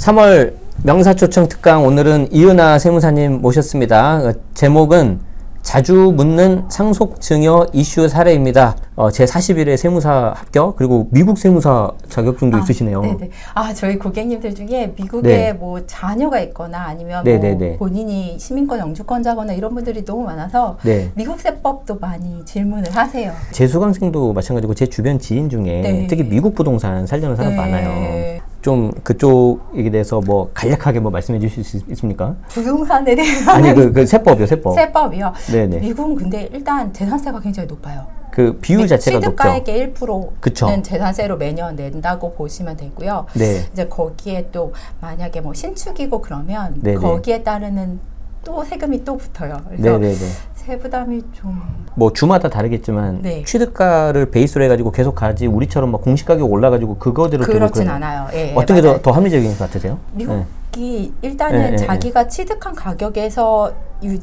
3월 명사초청 특강 오늘은 이은하 세무사님 모셨습니다. 제목은 자주 묻는 상속증여 이슈 사례입니다. 제 41회 세무사 합격 그리고 미국 세무사 자격증도 있으시네요. 네네. 저희 고객님들 중에 미국에 네. 뭐 자녀가 있거나 아니면 네네네. 뭐 본인이 시민권 영주권자거나 이런 분들이 너무 많아서 네. 미국 세법도 많이 질문을 하세요. 제 수강생도 마찬가지고 제 주변 지인 중에 네. 특히 미국 부동산 살려는 사람 네. 많아요. 좀 그쪽에 대해서 뭐 간략하게 뭐 말씀해 주실 수 있습니까? 부동산에 대한 아니 그 세법이요, 세법. 세법이요. 네네. 미국은 근데 일단 재산세가 굉장히 높아요. 그 비율 자체가 높죠. 취득가액의 1%는 그쵸. 재산세로 매년 낸다고 보시면 되고요. 네. 이제 거기에 또 만약에 뭐 신축이고 그러면 네네. 거기에 따르는 또 세금이 또 붙어요. 그래서 네네네. 세부담이 좀 뭐 주마다 다르겠지만 네. 취득가를 베이스로 해가지고 계속 가지 우리처럼 막 공시 가격 올라가지고 그거대로 그렇진 않아요. 예, 어떤 게 맞아요. 더 합리적인 것 같으세요? 미국이 일단은 네, 자기가 취득한 가격에서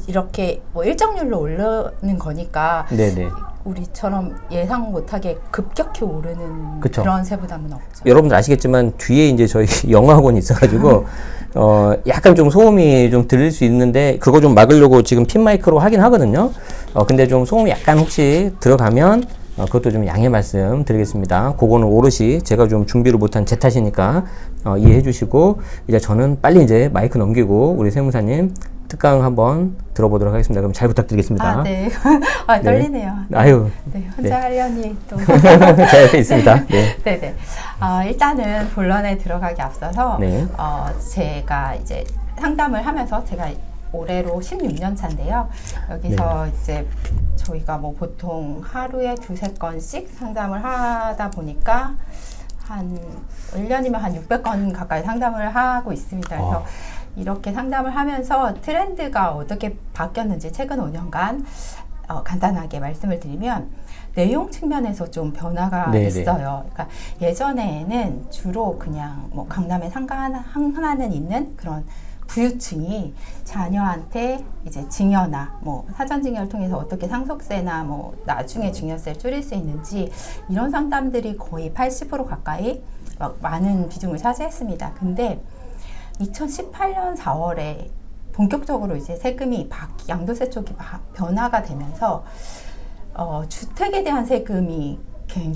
이렇게 뭐 일정률로 오르는 거니까 네네. 우리처럼 예상 못하게 급격히 오르는 그쵸. 그런 세부담은 없죠. 여러분들 아시겠지만 뒤에 이제 저희 영어학원이 있어가지고 약간 좀 소음이 좀 들릴 수 있는데 그거 좀 막으려고 지금 핀 마이크로 하긴 하거든요. 근데 좀 소음이 약간 혹시 들어가면 그것도 좀 양해 말씀 드리겠습니다. 그거는 오롯이 제가 좀 준비를 못한 제 탓이니까 이해해 주시고 이제 저는 빨리 이제 마이크 넘기고 우리 세무사님 특강 한번 들어보도록 하겠습니다. 그럼 잘 부탁드리겠습니다. 네. 떨리네요. 네. 아유. 네, 혼자 하려니 또. 제 옆에 있습니다. 네. 네네. 일단은 본론에 들어가기 앞서서 네. 제가 이제 상담을 하면서 제가 올해로 16년 차인데요. 여기서 이제 저희가 뭐 보통 하루에 2~3건씩 상담을 하다 보니까 한 1년이면 한 600건 가까이 상담을 하고 있습니다. 그래서 이렇게 상담을 하면서 트렌드가 어떻게 바뀌었는지 최근 5년간 간단하게 말씀을 드리면 내용 측면에서 좀 변화가 네네. 있어요. 그러니까 예전에는 주로 그냥 뭐 강남에 상가 하나는 있는 그런 부유층이 자녀한테 이제 증여나 뭐 사전 증여를 통해서 어떻게 상속세나 뭐 나중에 증여세를 줄일 수 있는지 이런 상담들이 거의 80% 가까이 많은 비중을 차지했습니다. 근데 2018년 4월에 본격적으로 이제 세금이 양도세 쪽이 변화가 되면서 주택에 대한 세금이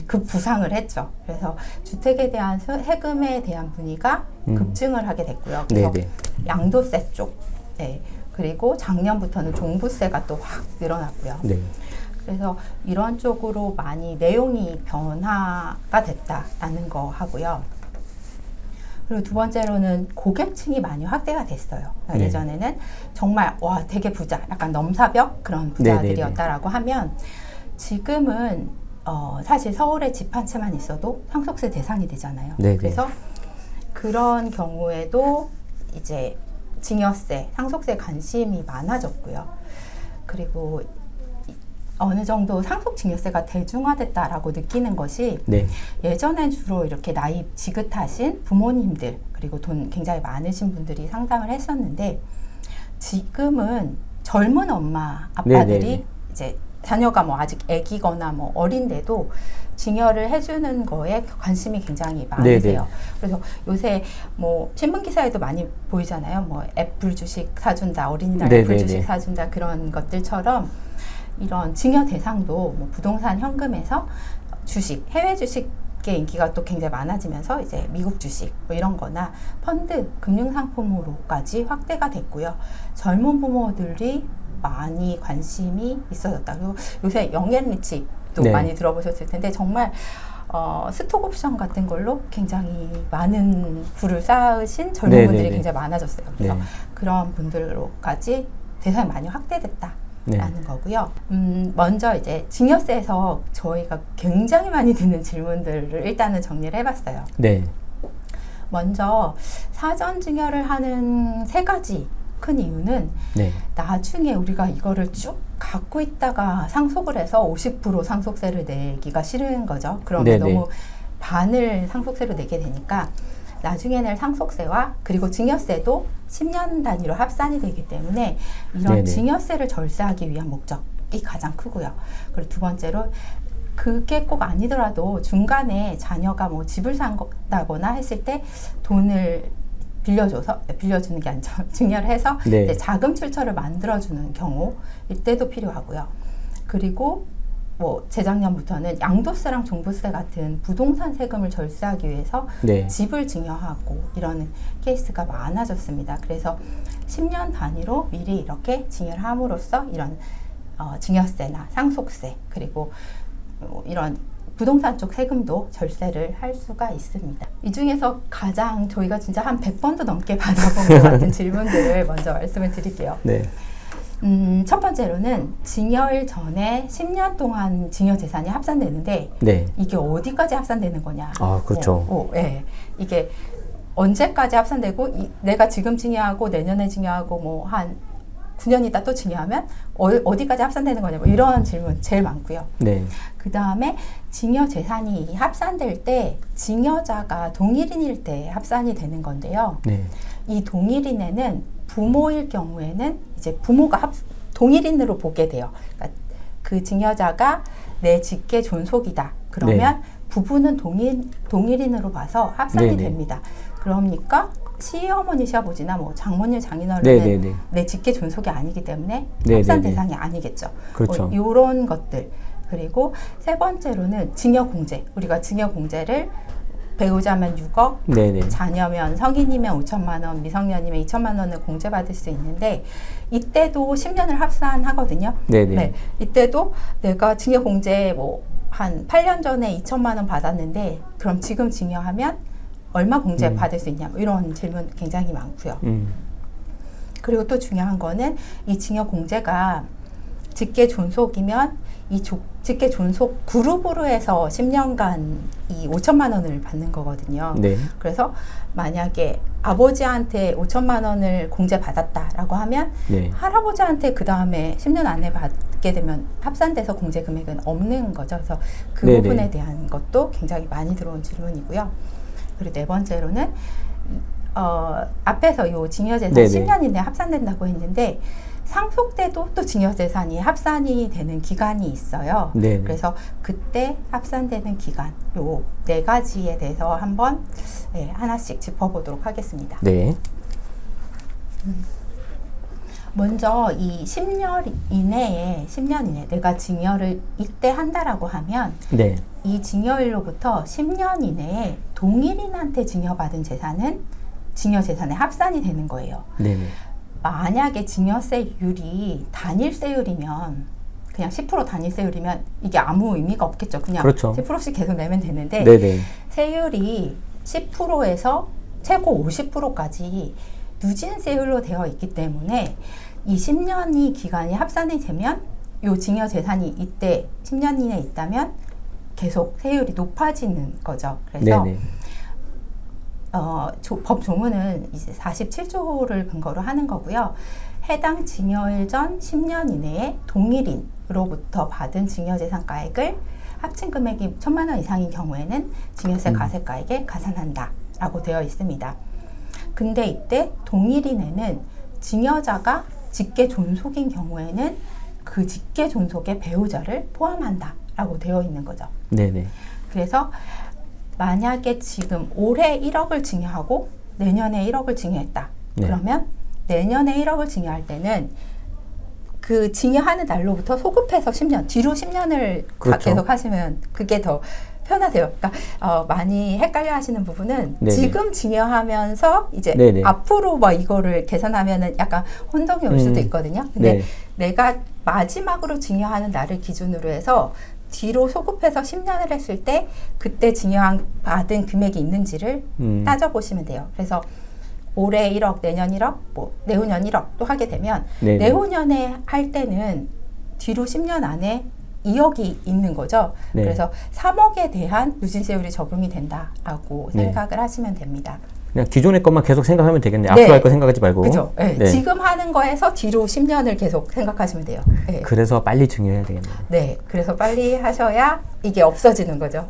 급부상을 했죠. 그래서 주택에 대한 세금에 대한 분위기가 급증을 하게 됐고요. 그래서 네네. 양도세 쪽, 네. 그리고 작년부터는 종부세가 또 확 늘어났고요. 네. 그래서 이런 쪽으로 많이 내용이 변화가 됐다라는 거 하고요. 그리고 두 번째로는 고객층이 많이 확대가 됐어요. 네. 예전에는 정말 와 되게 부자, 약간 넘사벽 그런 부자들이었다라고 하면 지금은 사실 서울에 집 한 채만 있어도 상속세 대상이 되잖아요. 네네. 그래서 그런 경우에도 이제 증여세, 상속세 관심이 많아졌고요. 그리고 어느 정도 상속증여세가 대중화됐다라고 느끼는 것이 네. 예전엔 주로 이렇게 나이 지긋하신 부모님들 그리고 돈 굉장히 많으신 분들이 상담을 했었는데 지금은 젊은 엄마 아빠들이 네네네. 이제 자녀가 뭐 아직 애기거나 뭐 어린데도 증여를 해주는 거에 관심이 굉장히 많으세요. 네네. 그래서 요새 뭐 신문 기사에도 많이 보이잖아요. 뭐 애플 주식 사준다, 어린이날 애플 네네네. 주식 사준다 그런 것들처럼 이런 증여 대상도 뭐 부동산 현금에서 주식, 해외 주식의 인기가 또 굉장히 많아지면서 이제 미국 주식 뭐 이런 거나 펀드, 금융상품으로까지 확대가 됐고요. 젊은 부모들이 많이 관심이 있어졌다. 그리고 요새 영앤리치도 네. 많이 들어보셨을 텐데 정말 스톡 옵션 같은 걸로 굉장히 많은 부를 쌓으신 젊은 네네네. 분들이 굉장히 많아졌어요. 그래서 네. 그런 분들로까지 대상이 많이 확대됐다. 네. 라는 거고요. 먼저 이제 증여세에서 저희가 굉장히 많이 듣는 질문들을 일단은 정리를 해봤어요. 네. 먼저 사전 증여를 하는 3가지 큰 이유는 네. 나중에 우리가 이거를 쭉 갖고 있다가 상속을 해서 50% 상속세를 내기가 싫은 거죠. 그러면 네네. 너무 반을 상속세로 내게 되니까 나중에 낼 상속세와 그리고 증여세도 10년 단위로 합산이 되기 때문에 이런 네네. 증여세를 절세하기 위한 목적이 가장 크고요. 그리고 두 번째로 그게 꼭 아니더라도 중간에 자녀가 뭐 집을 산다거나 했을 때 돈을 빌려주는 게 아니죠. 증여를 해서 네. 이제 자금 출처를 만들어주는 경우 이때도 필요하고요. 그리고 뭐 재작년부터는 양도세랑 종부세 같은 부동산 세금을 절세하기 위해서 네. 집을 증여하고 이런 케이스가 많아졌습니다. 그래서 10년 단위로 미리 이렇게 증여를 함으로써 이런 증여세나 상속세 그리고 이런 부동산 쪽 세금도 절세를 할 수가 있습니다. 이 중에서 가장 저희가 진짜 한 100번도 넘게 받아본 것 같은 질문들을 먼저 말씀을 드릴게요. 네. 첫 번째로는 증여일 전에 10년 동안 증여 재산이 합산되는데 네. 이게 어디까지 합산되는 거냐? 아, 그렇죠. 예. 이게 언제까지 합산되고 내가 지금 증여하고 내년에 증여하고 뭐 한 9년 있다 또 증여하면 어디까지 합산되는 거냐? 뭐 이런 질문 제일 많고요. 네. 그 다음에 증여 재산이 합산될 때 증여자가 동일인일 때 합산이 되는 건데요. 네. 이 동일인에는 부모일 경우에는 이제 부모가 동일인으로 보게 돼요. 그러니까 그 증여자가 내 직계 존속이다. 그러면 부부는 동일인으로 봐서 합산이 됩니다. 그러니까 시어머니, 시아버지나 뭐 장모님, 장인어른은 내 직계 존속이 아니기 때문에 합산 대상이 아니겠죠. 그렇죠. 이런 것들. 그리고 세 번째로는 증여공제. 우리가 증여공제를 배우자면 6억, 네네. 자녀면 성인이면 5천만 원, 미성년이면 2천만 원을 공제받을 수 있는데 이때도 10년을 합산하거든요. 네네. 네, 이때도 내가 증여공제 뭐 한 8년 전에 2천만 원 받았는데 그럼 지금 증여하면 얼마 공제 받을 수 있냐 뭐 이런 질문 굉장히 많고요. 그리고 또 중요한 거는 이 증여공제가 직계 존속이면 이 직계 존속 그룹으로 해서 10년간 이 5천만 원을 받는 거거든요. 네. 그래서 만약에 아버지한테 5천만 원을 공제받았다라고 하면 할아버지한테 그 다음에 10년 안에 받게 되면 합산돼서 공제 금액은 없는 거죠. 그래서 그 부분에 대한 것도 굉장히 많이 들어온 질문이고요. 그리고 네 번째로는 앞에서 요 증여재산 10년 이내에 합산된다고 했는데 상속돼도 또 증여재산이 합산이 되는 기간이 있어요. 그래서 그때 합산되는 기간 요 네 가지에 대해서 한번 하나씩 짚어보도록 하겠습니다. 네. 먼저 이 10년 이내에 내가 증여를 이때 한다라고 하면 이 증여일로부터 10년 이내에 동일인한테 증여받은 재산은 증여재산에 합산이 되는 거예요. 만약에 증여세율이 단일세율이면 그냥 10% 단일세율이면 이게 아무 의미가 없겠죠. 그냥 10%씩 계속 내면 되는데 세율이 10%에서 최고 50%까지 누진세율로 되어 있기 때문에 이 10년이 기간이 합산이 되면 요 증여재산이 이때 10년 이내에 있다면 계속 세율이 높아지는 거죠. 그래서 법 조문은 이제 47조를 근거로 하는 거고요. 해당 증여일 전 10년 이내에 동일인으로부터 받은 증여재산가액을 합친 금액이 1,000만 원 이상인 경우에는 증여세 가세가액에 가산한다라고 되어 있습니다. 근데 이때 동일인에는 증여자가 직계 존속인 경우에는 그 직계 존속의 배우자를 포함한다라고 되어 있는 거죠. 그래서 만약에 지금 올해 1억을 증여하고 내년에 1억을 증여했다. 그러면 내년에 1억을 증여할 때는 그 증여하는 날로부터 소급해서 10년, 뒤로 10년을 계속 하시면 그게 더 편하세요. 그러니까 많이 헷갈려 하시는 부분은 지금 증여하면서 이제 앞으로 뭐 이거를 계산하면은 약간 혼동이 올 수도 있거든요. 근데 내가 마지막으로 증여하는 날을 기준으로 해서 뒤로 소급해서 10년을 했을 때 그때 증여받은 금액이 있는지를 따져보시면 돼요. 그래서 올해 1억, 내년 1억, 뭐 내후년 1억 또 하게 되면 내후년에 할 때는 뒤로 10년 안에 2억이 있는 거죠. 그래서 3억에 대한 누진세율이 적용이 된다라고 생각을 하시면 됩니다. 그냥 기존의 것만 계속 생각하면 되겠네요. 앞으로 할 거 생각하지 말고. 그죠. 지금 하는 거에서 뒤로 10년을 계속 생각하시면 돼요. 그래서 빨리 증여해야 되겠네요. 그래서 빨리 하셔야 이게 없어지는 거죠.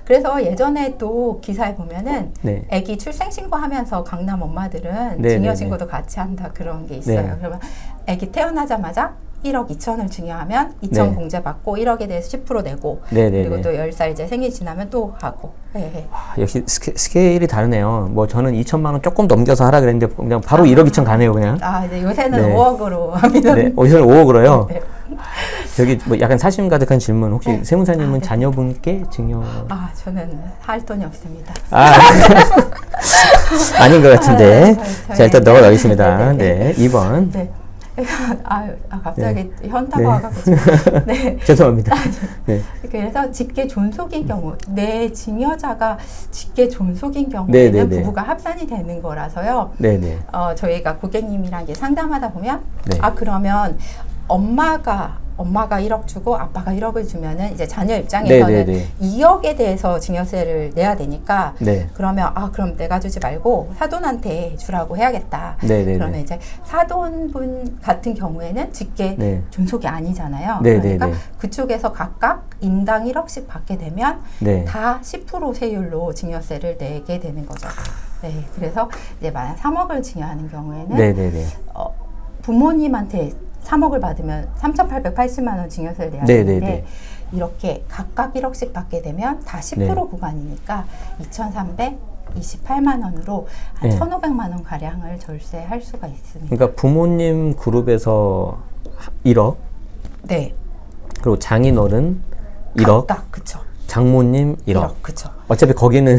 그래서 예전에 또 기사에 보면은 아기 출생신고하면서 강남 엄마들은 증여신고도 같이 한다 그런 게 있어요. 그러면 아기 태어나자마자 1억 2천을 증여하면 2천 네. 공제받고 1억에 대해서 10% 내고 네네네. 그리고 또 10살 이제 생일 지나면 또 하고. 네. 역시 스케일이 다르네요. 뭐 저는 2천만 원 조금 넘겨서 하라 그랬는데 그냥 바로 1억 2천 가네요, 그냥. 네, 요새는 네. 5억으로 합니다. 네, 요새는 5억으로요. 네. 저기 뭐 약간 사심 가득한 질문. 혹시 네. 세무사님은 네. 자녀분께 증여? 저는 할 돈이 없습니다. 아닌 것 같은데. 저희- 자, 일단 넘어가겠습니다. 네네네. 네, 2번. 네. 갑자기 네. 현타가 네. 와가지고. 네. 죄송합니다. 네. 그래서 직계 존속인 경우, 내 증여자가 직계 존속인 네, 경우에는 네, 네. 부부가 합산이 되는 거라서요. 네네. 저희가 고객님이랑 이제 상담하다 보면, 네. 그러면 엄마가 1억 주고 아빠가 1억을 주면은 이제 자녀 입장에서는 네. 2억에 대해서 증여세를 내야 되니까 네. 그러면 그럼 내가 주지 말고 사돈한테 주라고 해야겠다. 네네네. 그러면 이제 사돈분 같은 경우에는 직계 네. 존속이 아니잖아요. 네네네. 그러니까 그쪽에서 각각 인당 1억씩 받게 되면 네. 다 10% 세율로 증여세를 내게 되는 거죠. 네, 그래서 이제 만약 3억을 증여하는 경우에는 네네네. 부모님한테 3억을 받으면 3,880만 원 증여세를 내야 네네네. 되는데 이렇게 각각 1억씩 받게 되면 다 10% 네. 구간이니까 2,328만 원으로 한 네. 1,500만 원 가량을 절세할 수가 있습니다. 그러니까 부모님 그룹에서 1억, 네, 그리고 장인어른 1억, 각각 그쵸. 장모님 1억. 그쵸. 어차피 거기는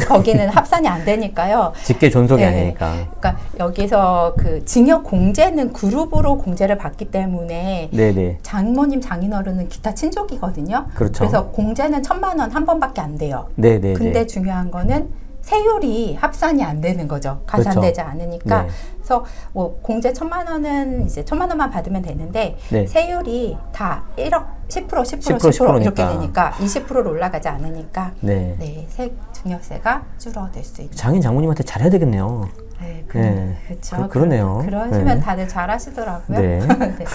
합산이 안 되니까요. 직계 존속이 네. 아니니까. 그러니까 여기서 그 증여 공제는 그룹으로 공제를 받기 때문에 네네. 장모님, 장인어른은 기타 친족이거든요. 그렇죠. 그래서 공제는 1,000만 원 한 번밖에 안 돼요. 네네네. 근데 중요한 거는 세율이 합산이 안 되는 거죠. 가산되지 그렇죠. 않으니까. 네. 그래서 뭐 공제 1,000만 원은 이제 1,000만 원만 받으면 되는데 네. 세율이 다 1억 10% 10% 이렇게 니까. 되니까 20%로 올라가지 않으니까 네. 증여세가 줄어들 수 있죠. 장인 장모님한테 잘해야 되겠네요. 네, 네. 그렇죠. 그러네요. 그러시면 네. 다들 잘하시더라고요. 네. 네.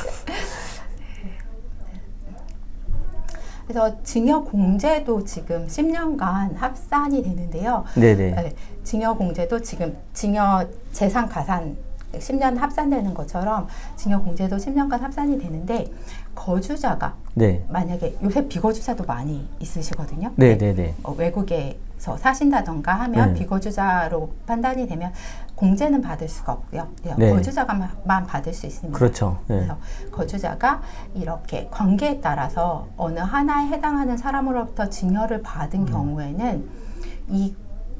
그래서 증여 공제도 지금 10년간 합산이 되는데요. 네네. 네, 증여 공제도 지금 증여 재산 가산 10년 합산되는 것처럼 증여 공제도 10년간 합산이 되는데 거주자가 네. 만약에 요새 비거주자도 많이 있으시거든요. 네네네. 외국에서 사신다던가 하면 네. 비거주자로 판단이 되면 공제는 받을 수가 없고요. 네. 거주자가만 받을 수 있습니다. 그렇죠. 네. 그래서 거주자가 이렇게 관계에 따라서 어느 하나에 해당하는 사람으로부터 증여를 받은 경우에는 이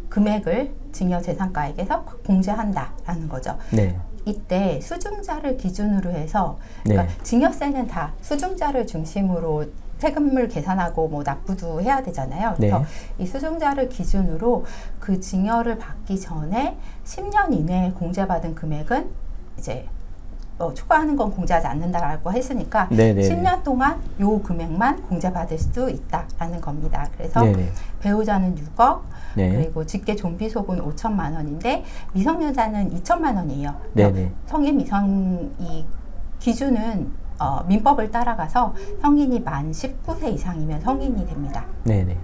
금액을 증여 재산가액에서 공제한다라는 거죠. 네. 이때 수증자를 기준으로 해서 그러니까 네. 증여세는 다 수증자를 중심으로 세금을 계산하고 뭐 납부도 해야 되잖아요. 그래서 네. 이 수증자를 기준으로 그 증여를 받기 전에 10년 이내에 공제받은 금액은 이제 초과하는 건 공제하지 않는다라고 했으니까 네네네. 10년 동안 요 금액만 공제받을 수 있다라는 겁니다. 그래서 네네. 배우자는 6억, 네. 그리고 직계 좀비속은 5천만 원인데 미성년자는 2천만 원이에요. 네네. 성인 미성 이 기준은 민법을 따라가서 성인이 만 19세 이상이면 성인이 됩니다. 네네.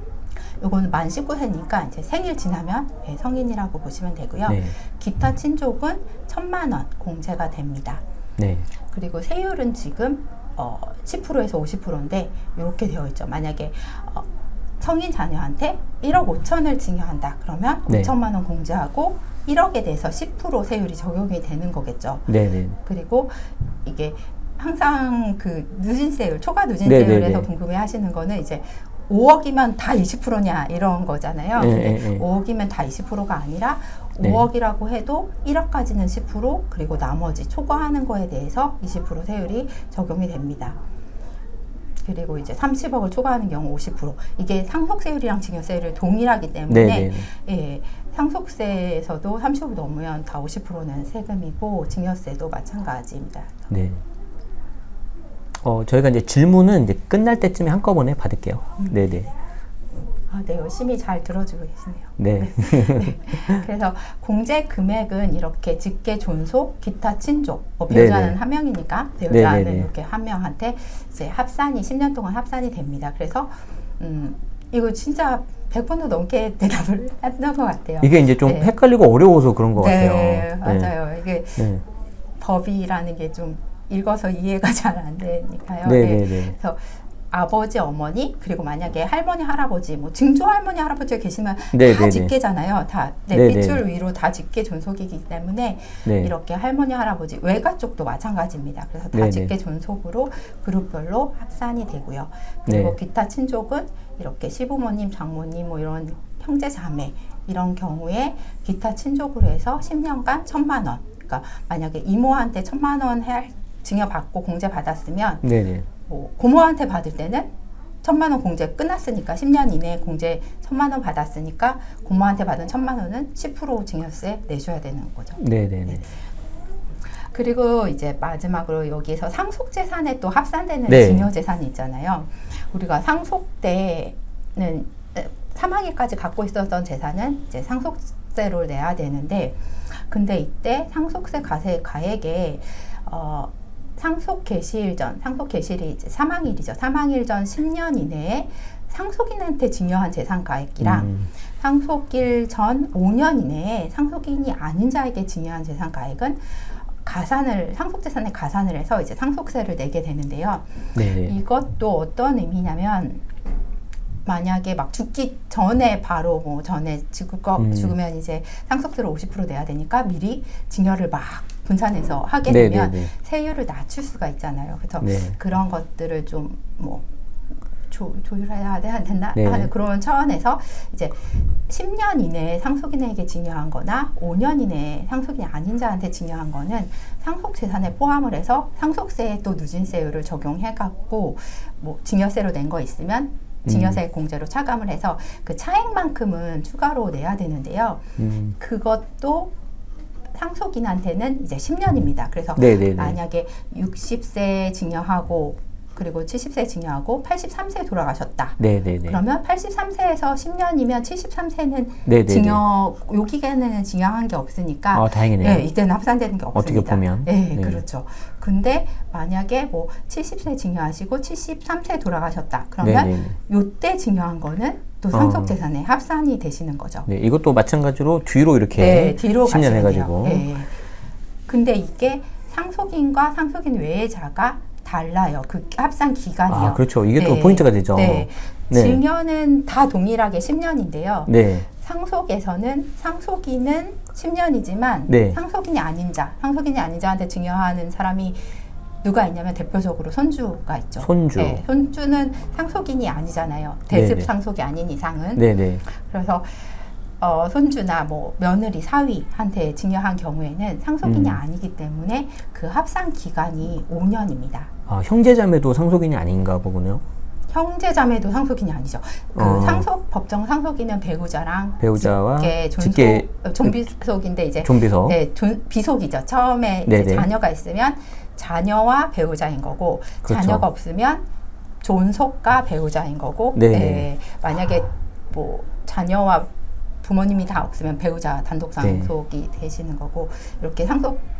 요거는 만 19세니까 이제 생일 지나면 성인이라고 보시면 되고요. 네. 기타 친족은 1,000만 원 공제가 됩니다. 네. 그리고 세율은 지금 10%에서 50%인데 이렇게 되어 있죠. 만약에 성인 자녀한테 1억 5천을 증여한다. 그러면 네. 5천만 원 공제하고 1억에 대해서 10% 세율이 적용이 되는 거겠죠. 네네. 그리고 이게 항상 그 누진세율, 초과 네네네. 누진세율에서 궁금해 하시는 거는 이제 5억이면 다 20%냐 이런 거잖아요. 근데 5억이면 다 20%가 아니라 네. 5억이라고 해도 1억까지는 10% 그리고 나머지 초과하는 거에 대해서 20% 세율이 적용이 됩니다. 그리고 이제 30억을 초과하는 경우 50%. 이게 상속세율이랑 증여세율이 동일하기 때문에 네네. 예, 상속세에서도 30억 넘으면 다 50%는 세금이고 증여세도 마찬가지입니다. 네. 저희가 이제 질문은 이제 끝날 때쯤에 한꺼번에 받을게요. 네네. 네, 열심히 잘 들어주고 계시네요. 네. 네. 그래서 공제 금액은 이렇게 직계 존속, 기타 친족, 배우자는 네네. 한 명이니까 배우자는 네네네. 이렇게 한 명한테 이제 합산이 10년 동안 합산이 됩니다. 그래서 이거 진짜 100번도 넘게 대답을 했던 것 같아요. 이게 이제 좀 네. 헷갈리고 어려워서 그런 것 네, 같아요. 맞아요. 이게 네. 법이라는 게 좀 읽어서 이해가 잘 안 되니까요. 네네네. 그래서 아버지, 어머니, 그리고 만약에 할머니, 할아버지, 뭐 증조 할머니, 할아버지가 계시면 네네네. 다 직계잖아요. 다 네네. 밑줄 위로 다 직계 존속이기 때문에 네. 이렇게 할머니, 할아버지, 외가 쪽도 마찬가지입니다. 그래서 다 네네. 직계 존속으로 그룹별로 합산이 되고요. 그리고 네. 기타 친족은 이렇게 시부모님, 장모님, 뭐 이런 형제, 자매 이런 경우에 기타 친족으로 해서 10년간 1,000만 원. 그러니까 만약에 이모한테 1,000만 원 증여받고 공제 받았으면 네네. 뭐 고모한테 받을 때는 1,000만 원 공제 끝났으니까 10년 이내에 공제 1,000만 원 받았으니까 고모한테 받은 1,000만 원은 10% 증여세 내줘야 되는 거죠. 네네네. 그리고 이제 마지막으로 여기에서 상속재산에 또 합산되는 네. 증여재산이 있잖아요. 우리가 상속 때는 사망일까지 갖고 있었던 재산은 이제 상속세로 내야 되는데, 근데 이때 상속세 가액에 상속 개시일 전, 상속 개시일이 이제 사망일이죠. 사망일 전 10년 이내에 상속인한테 증여한 재산가액이랑 상속일 전 5년 이내에 상속인이 아닌 자에게 증여한 재산가액은 상속재산에 가산을 해서 이제 상속세를 내게 되는데요. 네네. 이것도 어떤 의미냐면, 만약에 막 죽기 전에 바로 뭐 전에 죽으면 이제 상속세를 50% 내야 되니까 미리 증여를 막 분산해서 하게 되면 세율을 낮출 수가 있잖아요. 그래서 네. 그런 것들을 좀 뭐 조율해야 된다 네. 하는 그런 차원에서 이제 10년 이내에 상속인에게 증여한 거나 5년 이내에 상속인이 아닌 자한테 증여한 거는 상속재산에 포함을 해서 상속세에 또 누진세율을 적용해 갖고 뭐 증여세로 낸 거 있으면 증여세 공제로 차감을 해서 그 차액만큼은 추가로 내야 되는데요. 그것도 상속인한테는 이제 10년입니다. 그래서 네네네. 만약에 60세 증여하고 그리고 70세 증여하고 83세에 돌아가셨다. 네네네. 그러면 83세에서 10년이면 73세는 네네네. 요 기간에는 증여한 게 없으니까 다행이네요. 네, 이때는 합산되는 게 없습니다. 어떻게 보면. 네, 네. 그렇죠. 근데 만약에 뭐 70세 증여하시고 73세에 돌아가셨다. 그러면 네네네. 요때 증여한 거는 또 상속재산에 합산이 되시는 거죠. 네, 이것도 마찬가지로 뒤로 이렇게 네, 뒤로 10년 가시면 해가지고. 돼요. 네. 근데 이게 상속인과 상속인 외자가 달라요. 그 합산 기간이요. 아, 그렇죠. 이게 또 네. 포인트가 되죠. 네. 네. 증여는 다 동일하게 10년인데요. 네. 상속에서는 상속인은 10년이지만 네. 상속인이 아닌 자한테 증여하는 사람이 누가 있냐면 대표적으로 손주가 있죠. 손주. 네, 손주는 상속인이 아니잖아요. 대습 네네. 상속이 아닌 이상은. 네네. 그래서 손주나 뭐 며느리, 사위한테 증여한 경우에는 상속인이 아니기 때문에 그 합산 기간이 5년입니다. 아, 형제자매도 상속인이 아닌가 보군요. 형제자매도 상속인이 아니죠. 법정 상속인은 배우자랑 배우자와 존비속인데 이제 존비속. 네, 비속이죠. 처음에 이제 자녀가 있으면 자녀와 배우자인 거고, 그렇죠. 자녀가 없으면 존속과 배우자인 거고, 네, 만약에 뭐 자녀와 부모님이 다 없으면 배우자 단독 상속이 되시는 거고, 이렇게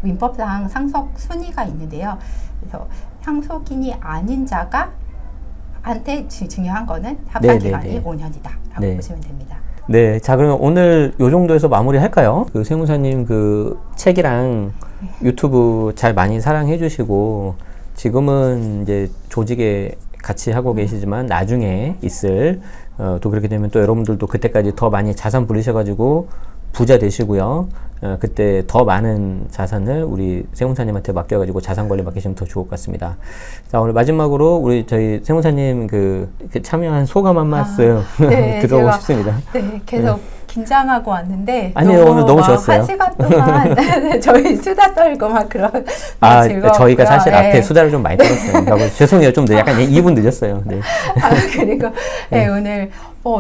민법상 상속 순위가 있는데요. 그래서 상속인이 아닌 자가 한테 증여한 거는 합산 기간이 5년이다라고 보시면 됩니다. 네, 자 그러면 오늘 요 정도에서 마무리할까요? 그 세무사님 그 책이랑 유튜브 잘 많이 사랑해 주시고, 지금은 이제 조직에 같이 하고 계시지만 나중에 있을 또 그렇게 되면 또 여러분들도 그때까지 더 많이 자산 부르셔가지고 부자 되시고요. 그때 더 많은 자산을 우리 세무사님한테 맡겨가지고 자산 관리 맡기시면 더 좋을 것 같습니다. 자, 오늘 마지막으로 우리 저희 세무사님 그 참여한 소감 한 말씀 네, 들어보고 제가, 싶습니다. 네, 계속 긴장하고 왔는데 아니요, 오늘 너무 좋았어요. 1시간 동안 저희 수다 떨고 막 그런 즐거웠고요. 저희가 사실 앞에 네. 수다를 좀 많이 떨었어요. 그러니까 죄송해요. 좀 약간 2분 늦었어요. 네. 그리고 네, 오늘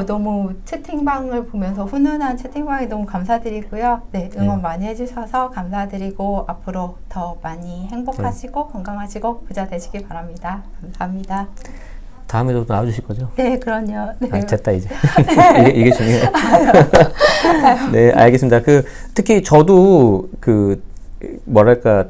너무 채팅방을 보면서 훈훈한 채팅방에 너무 감사드리고요. 네, 응원 많이 해주셔서 감사드리고 앞으로 더 많이 행복하시고 건강하시고 부자 되시길 바랍니다. 감사합니다. 다음에도 또 나와주실 거죠? 네, 그럼요. 네. 됐다 이제. 이게 중요해요. 네, 알겠습니다. 특히 저도 뭐랄까,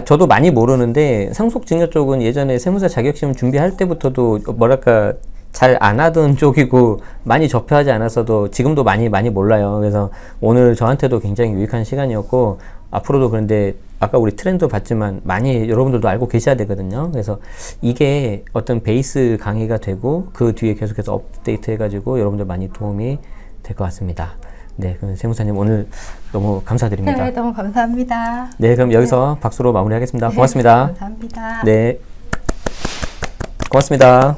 저도 많이 모르는데 상속증여 쪽은 예전에 세무사 자격시험 준비할 때부터도 뭐랄까 잘 안 하던 쪽이고 많이 접해하지 않았어도 지금도 많이 몰라요. 그래서 오늘 저한테도 굉장히 유익한 시간이었고, 앞으로도 그런데 아까 우리 트렌드 봤지만 많이 여러분들도 알고 계셔야 되거든요. 그래서 이게 어떤 베이스 강의가 되고 그 뒤에 계속해서 업데이트 해가지고 여러분들 많이 도움이 될 것 같습니다. 네, 그럼 세무사님 오늘 너무 감사드립니다. 네, 너무 감사합니다. 네, 그럼 여기서 박수로 마무리하겠습니다. 고맙습니다. 감사합니다. 네, 고맙습니다.